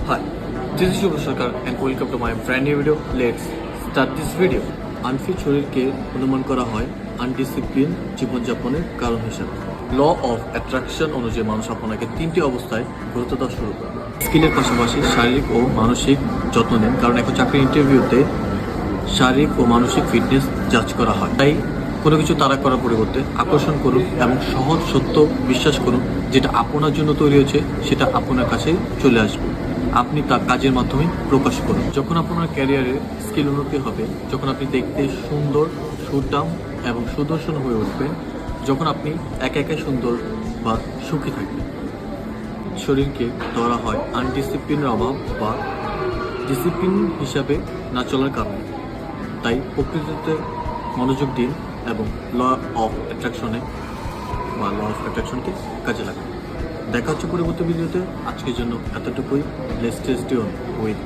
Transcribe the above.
Hi, this is Shubha Sarkar and welcome to my brand new video. Let's start this video. Unfit শরীরকে অনুমান করা হয় আনডিসিপ্লিন জীবনযাপনের কারণ হিসাবে। ল অফ অ্যাট্রাকশন অনুযায়ী মানুষ আপনাকে তিনটি অবস্থায় গুরুত্ব দেওয়া শুরু করে। স্কিলের পাশাপাশি শারীরিক ও মানসিক যত্ন নেন, কারণ এখন চাকরির ইন্টারভিউতে শারীরিক ও মানসিক ফিটনেস জাজ করা হয়। তাই কোনো কিছু তাড়া করার পরিবর্তে আকর্ষণ করুন এবং সহজ সত্য বিশ্বাস করুন, যেটা আপনার জন্য তৈরি হয়েছে সেটা আপনার কাছে চলে আসবে। আপনি তা কাজের মাধ্যমে প্রকাশ করুন। যখন আপনার ক্যারিয়ারে স্কিল উন্নতি হবে, যখন আপনি দেখতে সুন্দর, সুঠাম এবং সুদর্শন হয়ে উঠবেন, যখন আপনি একা একা সুন্দর বা সুখী থাকবেন। শরীরকে ধরা হয় আনডিসিপ্লিনের অভাব বা ডিসিপ্লিন হিসাবে না চলার কারণে। তাই প্রকৃতিতে মনোযোগ দিন এবং ল অফ অ্যাট্রাকশনকে কাজে লাগান। দেখা হচ্ছে পরবর্তী ভিডিওতে। আজকের জন্য এতটুকুই। Let's stay tune with